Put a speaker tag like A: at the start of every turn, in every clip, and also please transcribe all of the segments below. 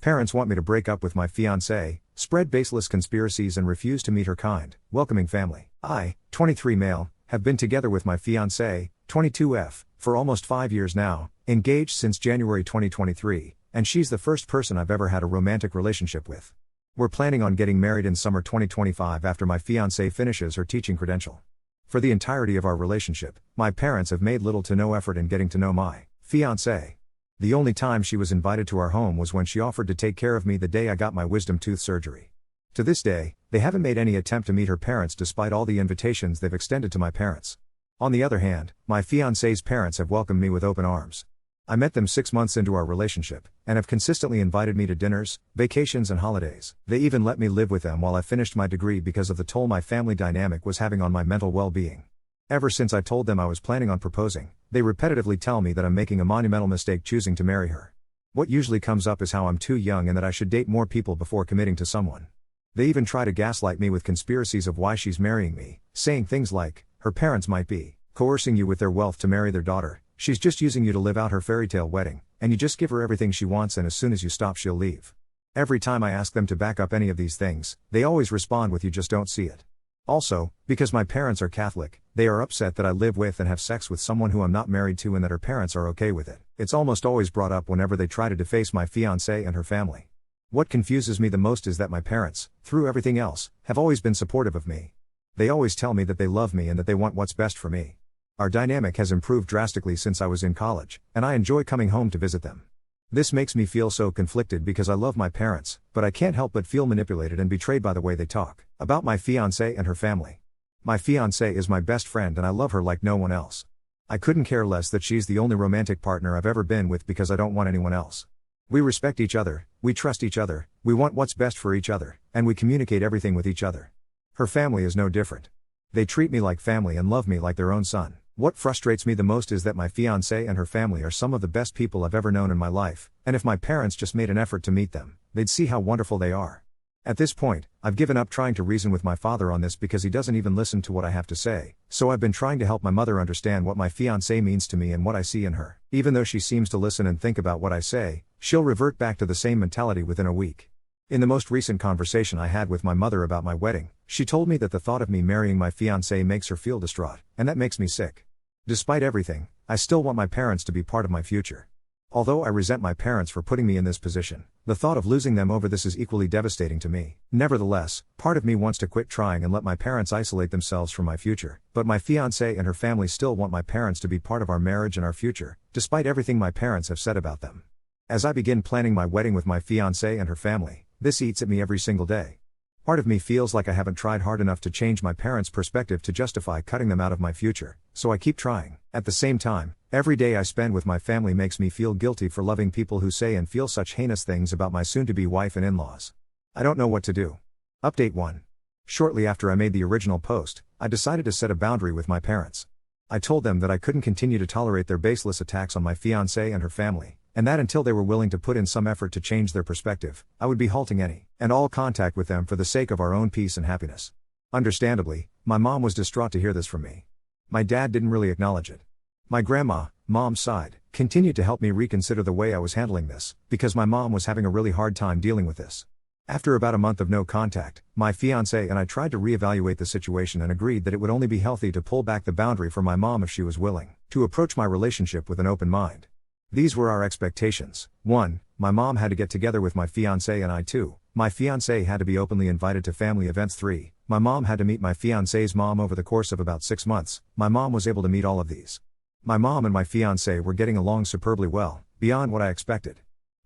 A: Parents want me to break up with my fiance, spread baseless conspiracies and refuse to meet her kind, welcoming family. I, 23 male, have been together with my fiance, 22F, for almost 5 years now, engaged since January 2023, and she's the first person I've ever had a romantic relationship with. We're planning on getting married in summer 2025 after my fiance finishes her teaching credential. For the entirety of our relationship, my parents have made little to no effort in getting to know my fiance. The only time she was invited to our home was when she offered to take care of me the day I got my wisdom tooth surgery. To this day, they haven't made any attempt to meet her parents despite all the invitations they've extended to my parents. On the other hand, my fiance's parents have welcomed me with open arms. I met them 6 months into our relationship, and have consistently invited me to dinners, vacations and holidays. They even let me live with them while I finished my degree because of the toll my family dynamic was having on my mental well-being. Ever since I told them I was planning on proposing, they repetitively tell me that I'm making a monumental mistake choosing to marry her. What usually comes up is how I'm too young and that I should date more people before committing to someone. They even try to gaslight me with conspiracies of why she's marrying me, saying things like, her parents might be coercing you with their wealth to marry their daughter, she's just using you to live out her fairy tale wedding, and you just give her everything she wants and as soon as you stop she'll leave. Every time I ask them to back up any of these things, they always respond with you just don't see it. Also, because my parents are Catholic, they are upset that I live with and have sex with someone who I'm not married to and that her parents are okay with it. It's almost always brought up whenever they try to deface my fiancé and her family. What confuses me the most is that my parents, through everything else, have always been supportive of me. They always tell me that they love me and that they want what's best for me. Our dynamic has improved drastically since I was in college, and I enjoy coming home to visit them. This makes me feel so conflicted because I love my parents, but I can't help but feel manipulated and betrayed by the way they talk about my fiancé and her family. My fiancé is my best friend and I love her like no one else. I couldn't care less that she's the only romantic partner I've ever been with because I don't want anyone else. We respect each other, we trust each other, we want what's best for each other, and we communicate everything with each other. Her family is no different. They treat me like family and love me like their own son. What frustrates me the most is that my fiancé and her family are some of the best people I've ever known in my life, and if my parents just made an effort to meet them, they'd see how wonderful they are. At this point, I've given up trying to reason with my father on this because he doesn't even listen to what I have to say, so I've been trying to help my mother understand what my fiancé means to me and what I see in her. Even though she seems to listen and think about what I say, she'll revert back to the same mentality within a week. In the most recent conversation I had with my mother about my wedding, she told me that the thought of me marrying my fiancé makes her feel distraught, and that makes me sick. Despite everything, I still want my parents to be part of my future. Although I resent my parents for putting me in this position, the thought of losing them over this is equally devastating to me. Nevertheless, part of me wants to quit trying and let my parents isolate themselves from my future, but my fiancé and her family still want my parents to be part of our marriage and our future, despite everything my parents have said about them. As I begin planning my wedding with my fiancé and her family, this eats at me every single day. Part of me feels like I haven't tried hard enough to change my parents' perspective to justify cutting them out of my future, so I keep trying. At the same time, every day I spend with my family makes me feel guilty for loving people who say and feel such heinous things about my soon-to-be wife and in-laws. I don't know what to do. Update 1. Shortly after I made the original post, I decided to set a boundary with my parents. I told them that I couldn't continue to tolerate their baseless attacks on my fiancé and her family, and that until they were willing to put in some effort to change their perspective, I would be halting any and all contact with them for the sake of our own peace and happiness. Understandably, my mom was distraught to hear this from me. My dad didn't really acknowledge it. My grandma, mom's side, continued to help me reconsider the way I was handling this, because my mom was having a really hard time dealing with this. After about a month of no contact, my fiancé and I tried to reevaluate the situation and agreed that it would only be healthy to pull back the boundary for my mom if she was willing to approach my relationship with an open mind. These were our expectations. 1. My mom had to get together with my fiancé and I. 2. My fiancé had to be openly invited to family events. 3. My mom had to meet my fiancé's mom over the course of about 6 months. My mom was able to meet all of these. My mom and my fiancé were getting along superbly well, beyond what I expected.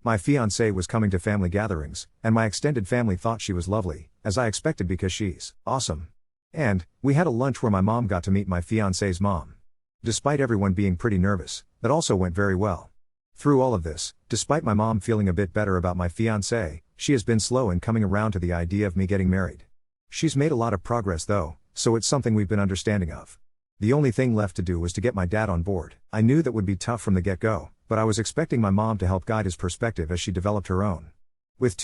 A: My fiancé was coming to family gatherings, and my extended family thought she was lovely, as I expected because she's awesome. And we had a lunch where my mom got to meet my fiancé's mom. Despite everyone being pretty nervous, that also went very well. Through all of this, despite my mom feeling a bit better about my fiancé, she has been slow in coming around to the idea of me getting married. She's made a lot of progress though, so it's something we've been understanding of. The only thing left to do was to get my dad on board. I knew that would be tough from the get-go, but I was expecting my mom to help guide his perspective as she developed her own. With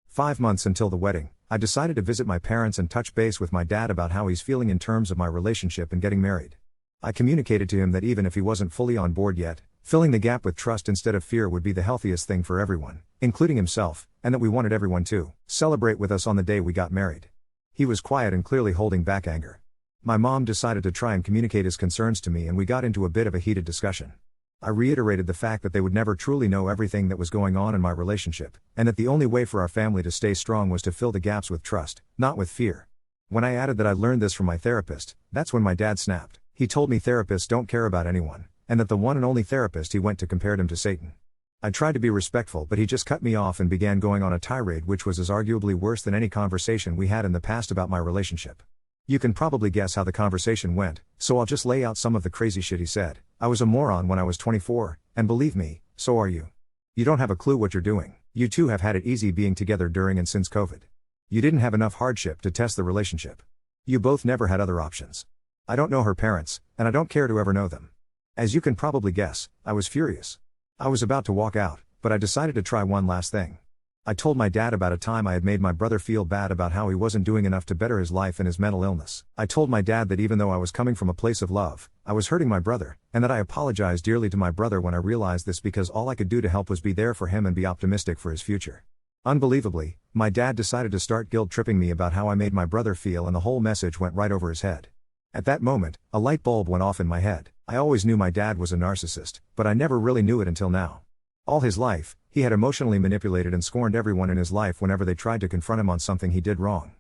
A: 5 months until the wedding, I decided to visit my parents and touch base with my dad about how he's feeling in terms of my relationship and getting married. I communicated to him that even if he wasn't fully on board yet, filling the gap with trust instead of fear would be the healthiest thing for everyone, including himself, and that we wanted everyone to celebrate with us on the day we got married. He was quiet and clearly holding back anger. My mom decided to try and communicate his concerns to me, and we got into a bit of a heated discussion. I reiterated the fact that they would never truly know everything that was going on in my relationship, and that the only way for our family to stay strong was to fill the gaps with trust, not with fear. When I added that I learned this from my therapist, that's when my dad snapped. He told me therapists don't care about anyone, and that the one and only therapist he went to compared him to Satan. I tried to be respectful, but he just cut me off and began going on a tirade which was as arguably worse than any conversation we had in the past about my relationship. You can probably guess how the conversation went, so I'll just lay out some of the crazy shit he said. I was a moron when I was 24, and believe me, so are you. You don't have a clue what you're doing. You two have had it easy being together during and since COVID. You didn't have enough hardship to test the relationship. You both never had other options. I don't know her parents, and I don't care to ever know them. As you can probably guess, I was furious. I was about to walk out, but I decided to try one last thing. I told my dad about a time I had made my brother feel bad about how he wasn't doing enough to better his life and his mental illness. I told my dad that even though I was coming from a place of love, I was hurting my brother, and that I apologized dearly to my brother when I realized this, because all I could do to help was be there for him and be optimistic for his future. Unbelievably, my dad decided to start guilt-tripping me about how I made my brother feel, and the whole message went right over his head. At that moment, a light bulb went off in my head. I always knew my dad was a narcissist, but I never really knew it until now. All his life, he had emotionally manipulated and scorned everyone in his life whenever they tried to confront him on something he did wrong.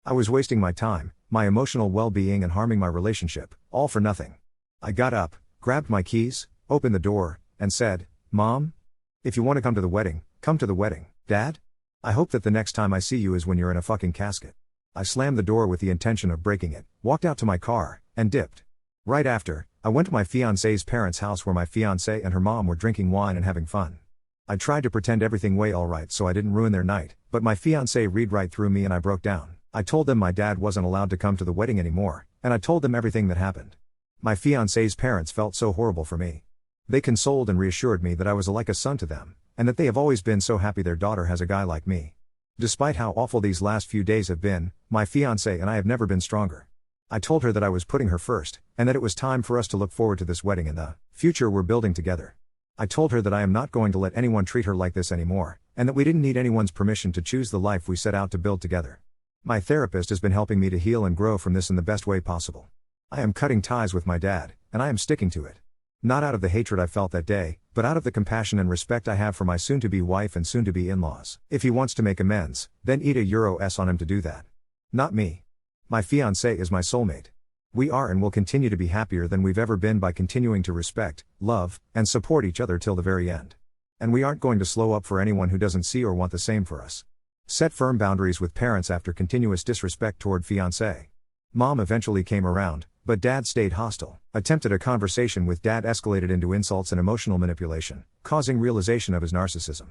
A: I was wasting my time, my emotional well-being, and harming my relationship, all for nothing. I got up, grabbed my keys, opened the door, and said, "Mom? If you want to come to the wedding, come to the wedding. Dad? I hope that the next time I see you is when you're in a fucking casket." I slammed the door with the intention of breaking it, walked out to my car, and dipped. Right after, I went to my fiance's parents' house where my fiance and her mom were drinking wine and having fun. I tried to pretend everything way alright so I didn't ruin their night, but my fiance read right through me and I broke down. I told them my dad wasn't allowed to come to the wedding anymore, and I told them everything that happened. My fiance's parents felt so horrible for me. They consoled and reassured me that I was like a son to them, and that they have always been so happy their daughter has a guy like me. Despite how awful these last few days have been, my fiance and I have never been stronger. I told her that I was putting her first, and that it was time for us to look forward to this wedding and the future we're building together. I told her that I am not going to let anyone treat her like this anymore, and that we didn't need anyone's permission to choose the life we set out to build together. My therapist has been helping me to heal and grow from this in the best way possible. I am cutting ties with my dad, and I am sticking to it. Not out of the hatred I felt that day, but out of the compassion and respect I have for my soon-to-be wife and soon-to-be in-laws. If he wants to make amends, then eat a €S on him to do that. Not me. My fiancé is my soulmate. We are and will continue to be happier than we've ever been by continuing to respect, love, and support each other till the very end. And we aren't going to slow up for anyone who doesn't see or want the same for us. Set firm boundaries with parents after continuous disrespect toward fiancé. Mom eventually came around, but dad stayed hostile. Attempted a conversation with dad escalated into insults and emotional manipulation, causing realization of his narcissism.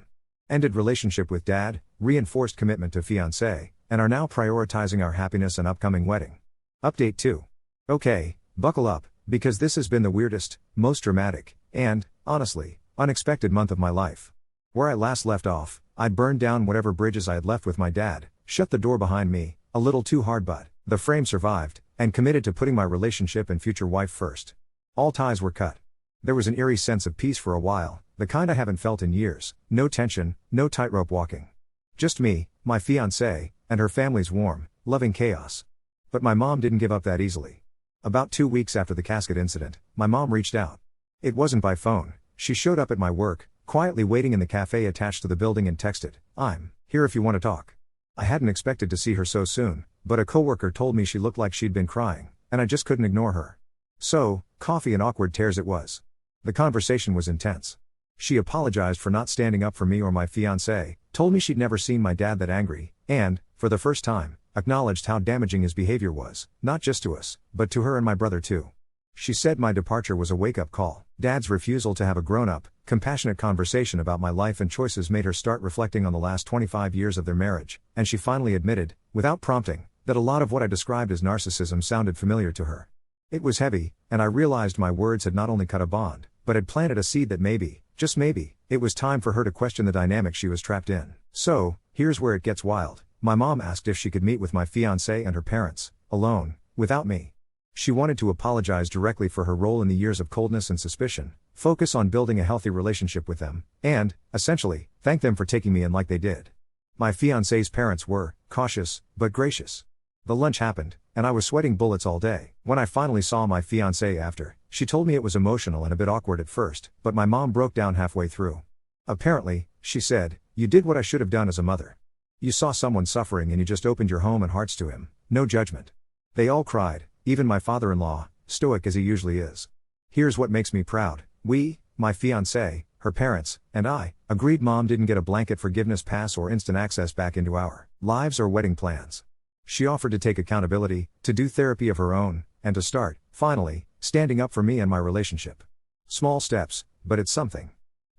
A: Ended relationship with dad, reinforced commitment to fiancé, and are now prioritizing our happiness and upcoming wedding. Update 2. Okay, buckle up, because this has been the weirdest, most dramatic, and, honestly, unexpected month of my life. Where I last left off, I'd burned down whatever bridges I had left with my dad, shut the door behind me, a little too hard, but the frame survived, and committed to putting my relationship and future wife first. All ties were cut. There was an eerie sense of peace for a while, the kind I haven't felt in years. No tension, no tightrope walking. Just me, my fiancé, and her family's warm, loving chaos. But my mom didn't give up that easily. About 2 weeks after the casket incident, my mom reached out. It wasn't by phone. She showed up at my work, quietly waiting in the cafe attached to the building, and texted, "I'm here if you want to talk." I hadn't expected to see her so soon, but a coworker told me she looked like she'd been crying, and I just couldn't ignore her. So, coffee and awkward tears it was. The conversation was intense. She apologized for not standing up for me or my fiancé, told me she'd never seen my dad that angry, and, for the first time, acknowledged how damaging his behavior was, not just to us, but to her and my brother too. She said my departure was a wake-up call. Dad's refusal to have a grown-up, compassionate conversation about my life and choices made her start reflecting on the last 25 years of their marriage, and she finally admitted, without prompting, that a lot of what I described as narcissism sounded familiar to her. It was heavy, and I realized my words had not only cut a bond, but had planted a seed that maybe, just maybe, it was time for her to question the dynamic she was trapped in. So, here's where it gets wild. My mom asked if she could meet with my fiancé and her parents, alone, without me. She wanted to apologize directly for her role in the years of coldness and suspicion, focus on building a healthy relationship with them, and, essentially, thank them for taking me in like they did. My fiance's parents were cautious, but gracious. The lunch happened, and I was sweating bullets all day. When I finally saw my fiancée after, she told me it was emotional and a bit awkward at first, but my mom broke down halfway through. Apparently, she said, "You did what I should have done as a mother. You saw someone suffering and you just opened your home and hearts to him, no judgment." They all cried, even my father-in-law, stoic as he usually is. Here's what makes me proud. We, my fiancée, her parents, and I, agreed Mom didn't get a blanket forgiveness pass or instant access back into our lives or wedding plans. She offered to take accountability, to do therapy of her own, and to start, finally, standing up for me and my relationship. Small steps, but it's something.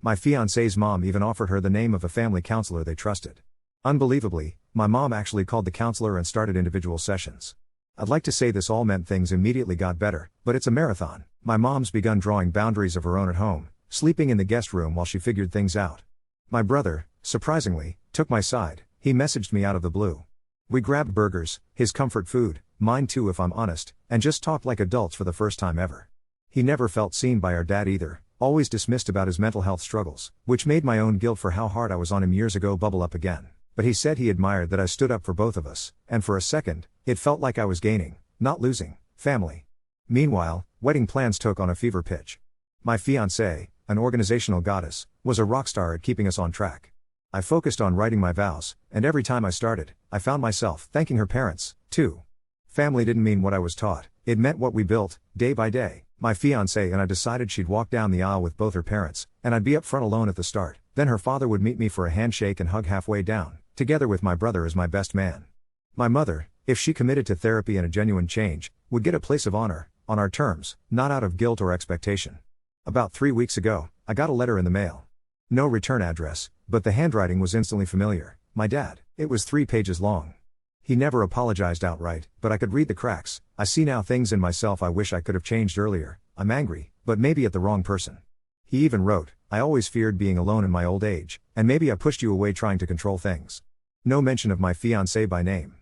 A: My fiancé's mom even offered her the name of a family counselor they trusted. Unbelievably, my mom actually called the counselor and started individual sessions. I'd like to say this all meant things immediately got better, but it's a marathon. My mom's begun drawing boundaries of her own at home, sleeping in the guest room while she figured things out. My brother, surprisingly, took my side. He messaged me out of the blue. We grabbed burgers, his comfort food, mine too if I'm honest, and just talked like adults for the first time ever. He never felt seen by our dad either, always dismissed about his mental health struggles, which made my own guilt for how hard I was on him years ago bubble up again. But he said he admired that I stood up for both of us, and for a second, it felt like I was gaining, not losing, family. Meanwhile, wedding plans took on a fever pitch. My fiancée, an organizational goddess, was a rock star at keeping us on track. I focused on writing my vows, and every time I started, I found myself thanking her parents, too. Family didn't mean what I was taught, it meant what we built, day by day. My fiancée and I decided she'd walk down the aisle with both her parents, and I'd be up front alone at the start. Then her father would meet me for a handshake and hug halfway down, together with my brother as my best man. My mother, if she committed to therapy and a genuine change, would get a place of honor, on our terms, not out of guilt or expectation. About 3 weeks ago, I got a letter in the mail. No return address, but the handwriting was instantly familiar. My dad. It was 3 pages long. He never apologized outright, but I could read the cracks. "I see now things in myself I wish I could have changed earlier. I'm angry, but maybe at the wrong person." He even wrote, "I always feared being alone in my old age, and maybe I pushed you away trying to control things." No mention of my fiancé by name.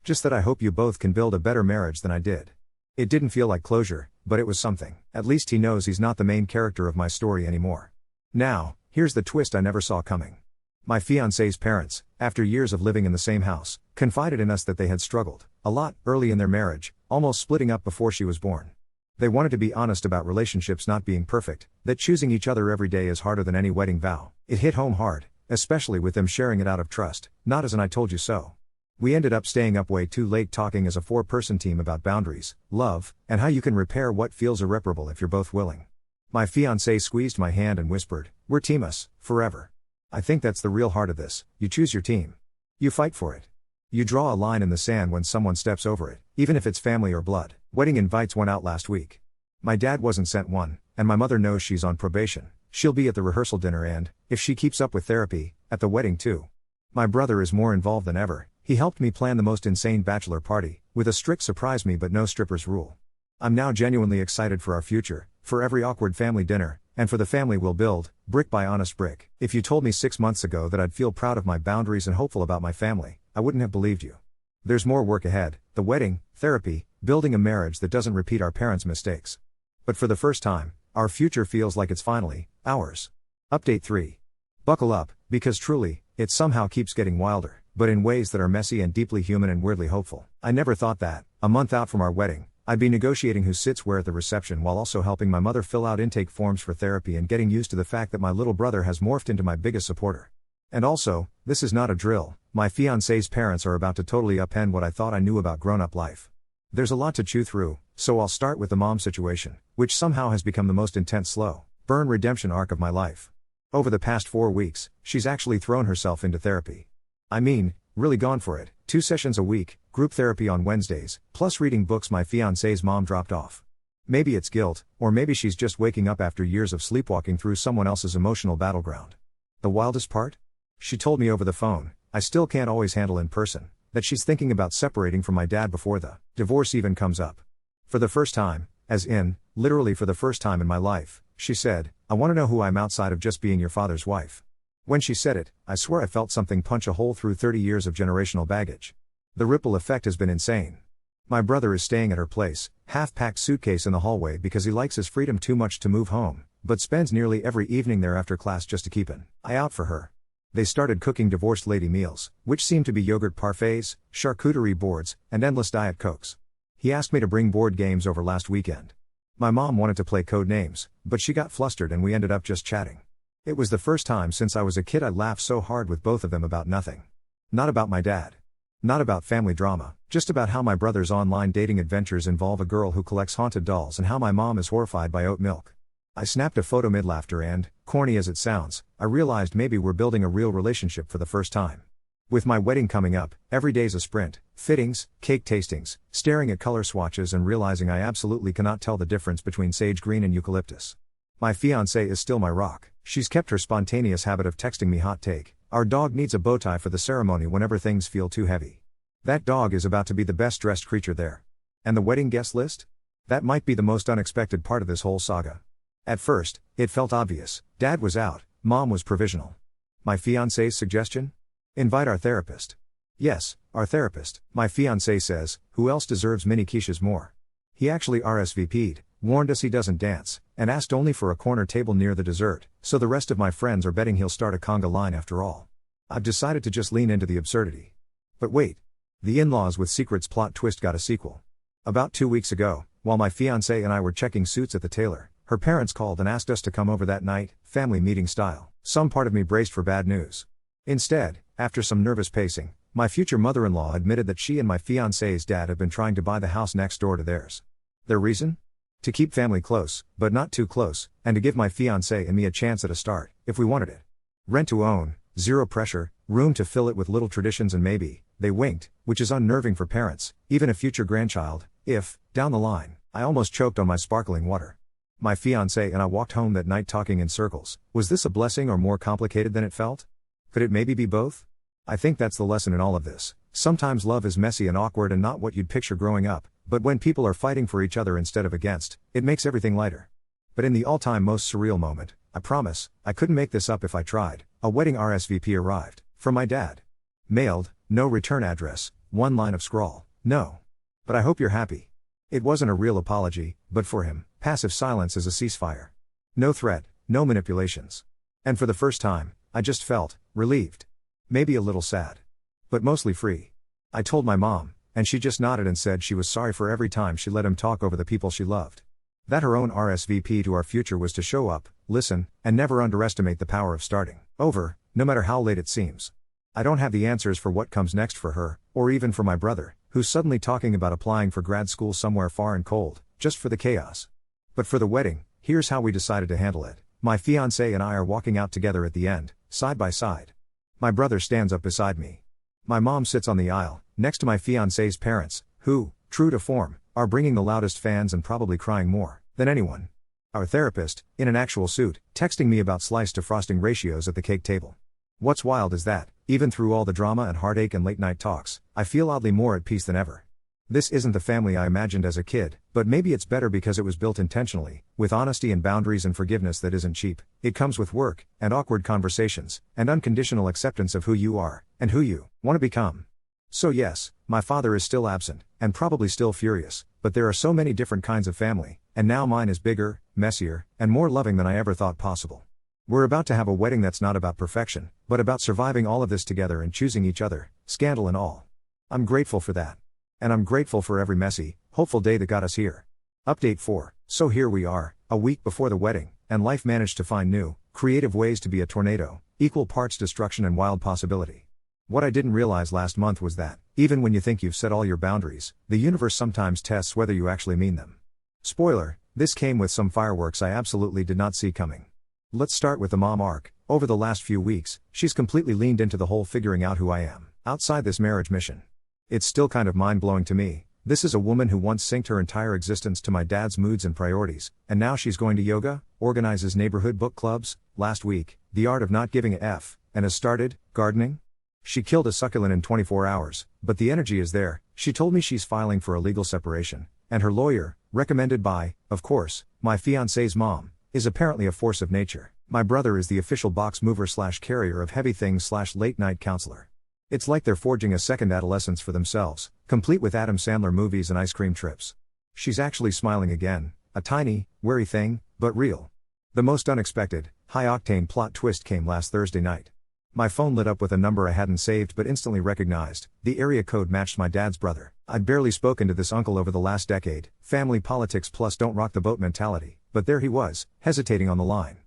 A: Just that I hope you both can build a better marriage than I did. It didn't feel like closure, but it was something. At least he knows he's not the main character of my story anymore. Now, here's the twist I never saw coming. My fiancé's parents, after years of living in the same house, confided in us that they had struggled a lot early in their marriage, almost splitting up before she was born. They wanted to be honest about relationships not being perfect, that choosing each other every day is harder than any wedding vow. It hit home hard, especially with them sharing it out of trust, not as an "I told you so." We ended up staying up way too late talking as a 4-person team about boundaries, love, and how you can repair what feels irreparable if you're both willing. My fiancé squeezed my hand and whispered, "We're team us, forever." I think that's the real heart of this. You choose your team. You fight for it. You draw a line in the sand when someone steps over it, even if it's family or blood. Wedding invites went out last week. My dad wasn't sent one, and my mother knows she's on probation. She'll be at the rehearsal dinner and, if she keeps up with therapy, at the wedding too. My brother is more involved than ever. He helped me plan the most insane bachelor party, with a strict surprise me but no strippers rule. I'm now genuinely excited for our future, for every awkward family dinner, and for the family we'll build, brick by honest brick. If you told me 6 months ago that I'd feel proud of my boundaries and hopeful about my family, I wouldn't have believed you. There's more work ahead: the wedding, therapy, building a marriage that doesn't repeat our parents' mistakes. But for the first time, our future feels like it's finally ours. Update 3. Buckle up, because truly, it somehow keeps getting wilder, but in ways that are messy and deeply human and weirdly hopeful. I never thought that, a month out from our wedding, I'd be negotiating who sits where at the reception while also helping my mother fill out intake forms for therapy and getting used to the fact that my little brother has morphed into my biggest supporter. And also, this is not a drill. My fiancé's parents are about to totally upend what I thought I knew about grown-up life. There's a lot to chew through, so I'll start with the mom situation, which somehow has become the most intense slow burn redemption arc of my life. Over the past 4 weeks, she's actually thrown herself into therapy. I mean, really gone for it. 2 sessions a week, group therapy on Wednesdays, plus reading books my fiancé's mom dropped off. Maybe it's guilt, or maybe she's just waking up after years of sleepwalking through someone else's emotional battleground. The wildest part? She told me over the phone, I still can't always handle in person, that she's thinking about separating from my dad before the divorce even comes up. For the first time, as in, literally for the first time in my life, she said, "I want to know who I'm outside of just being your father's wife." When she said it, I swear I felt something punch a hole through 30 years of generational baggage. The ripple effect has been insane. My brother is staying at her place, half-packed suitcase in the hallway because he likes his freedom too much to move home, but spends nearly every evening there after class just to keep an eye out for her. They started cooking divorced lady meals, which seem to be yogurt parfaits, charcuterie boards, and endless Diet Cokes. He asked me to bring board games over last weekend. My mom wanted to play code names, but she got flustered and we ended up just chatting. It was the first time since I was a kid I laughed so hard with both of them about nothing. Not about my dad. Not about family drama, just about how my brother's online dating adventures involve a girl who collects haunted dolls and how my mom is horrified by oat milk. I snapped a photo mid-laughter and, corny as it sounds, I realized maybe we're building a real relationship for the first time. With my wedding coming up, every day's a sprint, fittings, cake tastings, staring at color swatches and realizing I absolutely cannot tell the difference between sage green and eucalyptus. My fiancée is still my rock. She's kept her spontaneous habit of texting me hot take. Our dog needs a bow tie for the ceremony whenever things feel too heavy. That dog is about to be the best dressed creature there. And the wedding guest list? That might be the most unexpected part of this whole saga. At first, it felt obvious. Dad was out, mom was provisional. My fiancé's suggestion? Invite our therapist. Yes, our therapist. My fiancé says, who else deserves mini quiches more? He actually RSVP'd, warned us he doesn't dance, and asked only for a corner table near the dessert, so the rest of my friends are betting he'll start a conga line after all. I've decided to just lean into the absurdity. But wait. The In-Laws with Secrets plot twist got a sequel. About 2 weeks ago, while my fiancé and I were checking suits at the tailor, her parents called and asked us to come over that night, family meeting style. Some part of me braced for bad news. Instead, after some nervous pacing, my future mother-in-law admitted that she and my fiancé's dad have been trying to buy the house next door to theirs. Their reason? To keep family close, but not too close, and to give my fiancé and me a chance at a start, if we wanted it. Rent to own, zero pressure, room to fill it with little traditions and maybe, they winked, which is unnerving for parents, even a future grandchild, if, down the line, I almost choked on my sparkling water. My fiancé and I walked home that night talking in circles. Was this a blessing or more complicated than it felt? Could it maybe be both? I think that's the lesson in all of this. Sometimes love is messy and awkward and not what you'd picture growing up, but when people are fighting for each other instead of against, it makes everything lighter. But in the all-time most surreal moment, I promise, I couldn't make this up if I tried, a wedding RSVP arrived, from my dad. Mailed, no return address, one line of scrawl, no. But I hope you're happy. It wasn't a real apology, but for him, passive silence is a ceasefire. No threat, no manipulations. And for the first time, I just felt relieved. Maybe a little sad. But mostly free. I told my mom, and she just nodded and said she was sorry for every time she let him talk over the people she loved. That her own RSVP to our future was to show up, listen, and never underestimate the power of starting over, no matter how late it seems. I don't have the answers for what comes next for her, or even for my brother, who's suddenly talking about applying for grad school somewhere far and cold, just for the chaos. But for the wedding, here's how we decided to handle it. My fiancé and I are walking out together at the end, side by side. My brother stands up beside me. My mom sits on the aisle, next to my fiancé's parents, who, true to form, are bringing the loudest fans and probably crying more than anyone. Our therapist, in an actual suit, texting me about slice to frosting ratios at the cake table. What's wild is that, even through all the drama and heartache and late-night talks, I feel oddly more at peace than ever. This isn't the family I imagined as a kid, but maybe it's better because it was built intentionally, with honesty and boundaries and forgiveness that isn't cheap. It comes with work, and awkward conversations, and unconditional acceptance of who you are, and who you want to become. So yes, my father is still absent, and probably still furious, but there are so many different kinds of family, and now mine is bigger, messier, and more loving than I ever thought possible. We're about to have a wedding that's not about perfection, but about surviving all of this together and choosing each other, scandal and all. I'm grateful for that. And I'm grateful for every messy, hopeful day that got us here. Update 4. So here we are, a week before the wedding, and life managed to find new, creative ways to be a tornado, equal parts destruction and wild possibility. What I didn't realize last month was that, even when you think you've set all your boundaries, the universe sometimes tests whether you actually mean them. Spoiler, this came with some fireworks I absolutely did not see coming. Let's start with the mom arc. Over the last few weeks, she's completely leaned into the whole figuring out who I am, outside this marriage mission. It's still kind of mind-blowing to me. This is a woman who once synced her entire existence to my dad's moods and priorities, and now she's going to yoga, organizes neighborhood book clubs, last week, the art of not giving a F, and has started gardening. She killed a succulent in 24 hours, but the energy is there. She told me she's filing for a legal separation, and her lawyer, recommended by, of course, my fiancé's mom, is apparently a force of nature. My brother is the official box mover / carrier of heavy things / late night counselor. It's like they're forging a second adolescence for themselves, complete with Adam Sandler movies and ice cream trips. She's actually smiling again, a tiny, wary thing, but real. The most unexpected, high-octane plot twist came last Thursday night. My phone lit up with a number I hadn't saved but instantly recognized. The area code matched my dad's brother. I'd barely spoken to this uncle over the last decade, family politics plus don't rock the boat mentality, but there he was, hesitating on the line.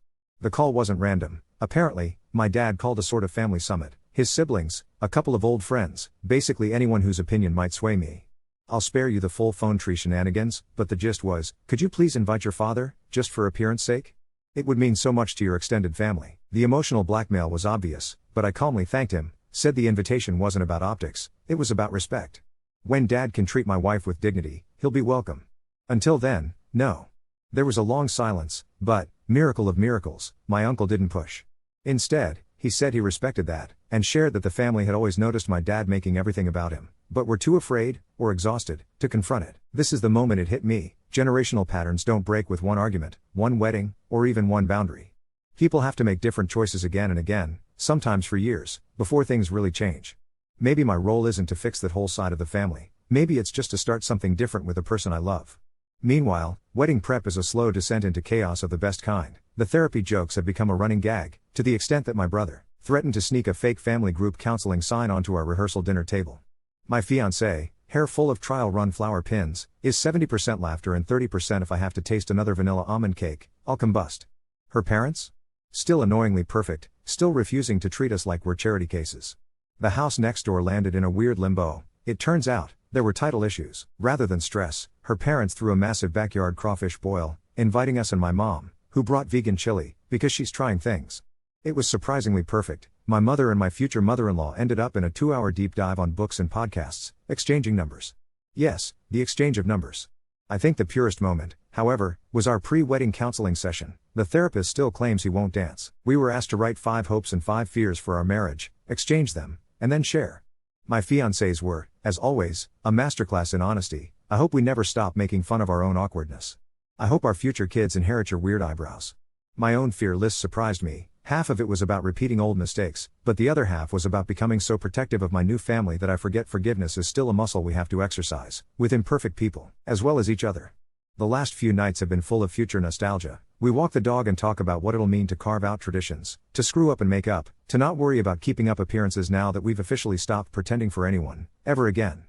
A: The call wasn't random. Apparently, my dad called a sort of family summit. His siblings, a couple of old friends, basically anyone whose opinion might sway me. I'll spare you the full phone tree shenanigans, but the gist was, could you please invite your father, just for appearance sake? It would mean so much to your extended family. The emotional blackmail was obvious, but I calmly thanked him, said the invitation wasn't about optics, it was about respect. When Dad can treat my wife with dignity, he'll be welcome. Until then, no. There was a long silence, but, miracle of miracles, my uncle didn't push. Instead, he said he respected that, and shared that the family had always noticed my dad making everything about him, but were too afraid, or exhausted, to confront it. This is the moment it hit me. Generational patterns don't break with one argument, one wedding, or even one boundary. People have to make different choices again and again, sometimes for years, before things really change. Maybe my role isn't to fix that whole side of the family, maybe it's just to start something different with a person I love. Meanwhile, wedding prep is a slow descent into chaos of the best kind. The therapy jokes have become a running gag, to the extent that my brother threatened to sneak a fake family group counseling sign onto our rehearsal dinner table. My fiancé, hair full of trial run flower pins, is 70% laughter and 30% if I have to taste another vanilla almond cake, I'll combust. Her parents? Still annoyingly perfect, still refusing to treat us like we're charity cases. The house next door landed in a weird limbo. It turns out, there were title issues. Rather than stress, her parents threw a massive backyard crawfish boil, inviting us and my mom, who brought vegan chili, because she's trying things. It was surprisingly perfect. My mother and my future mother-in-law ended up in a 2-hour deep dive on books and podcasts, exchanging numbers. Yes, the exchange of numbers. I think the purest moment, however, was our pre-wedding counseling session. The therapist still claims he won't dance. We were asked to write 5 hopes and 5 fears for our marriage, exchange them, and then share. My fiancés were, as always, a masterclass in honesty. I hope we never stop making fun of our own awkwardness. I hope our future kids inherit your weird eyebrows. My own fear list surprised me. Half of it was about repeating old mistakes, but the other half was about becoming so protective of my new family that I forget forgiveness is still a muscle we have to exercise, with imperfect people, as well as each other. The last few nights have been full of future nostalgia. We walk the dog and talk about what it'll mean to carve out traditions, to screw up and make up, to not worry about keeping up appearances now that we've officially stopped pretending for anyone, ever again.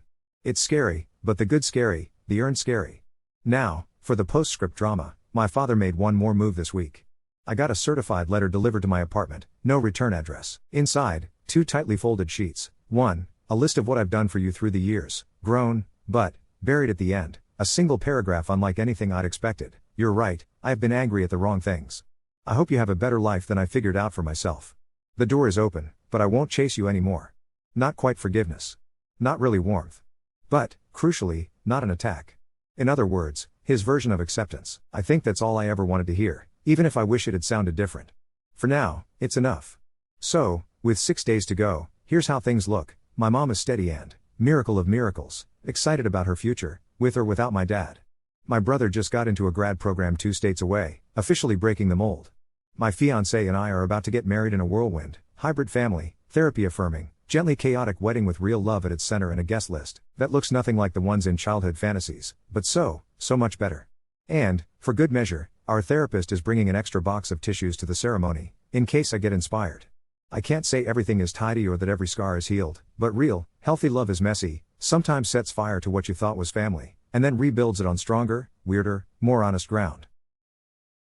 A: It's scary, but the good scary, the earned scary. Now, for the postscript drama, my father made one more move this week. I got a certified letter delivered to my apartment, no return address. Inside, 2 tightly folded sheets. 1, a list of what I've done for you through the years, grown, but, buried at the end, a single paragraph unlike anything I'd expected. You're right, I have been angry at the wrong things. I hope you have a better life than I figured out for myself. The door is open, but I won't chase you anymore. Not quite forgiveness. Not really warmth. But, crucially, not an attack. In other words, his version of acceptance. I think that's all I ever wanted to hear, even if I wish it had sounded different. For now, it's enough. So, with 6 days to go, here's how things look. My mom is steady and, miracle of miracles, excited about her future, with or without my dad. My brother just got into a grad program 2 states away, officially breaking the mold. My fiancé and I are about to get married in a whirlwind, hybrid family, therapy affirming, gently chaotic wedding with real love at its center and a guest list that looks nothing like the ones in childhood fantasies, but so much better. And, for good measure, our therapist is bringing an extra box of tissues to the ceremony, in case I get inspired. I can't say everything is tidy or that every scar is healed, but real, healthy love is messy, sometimes sets fire to what you thought was family, and then rebuilds it on stronger, weirder, more honest ground.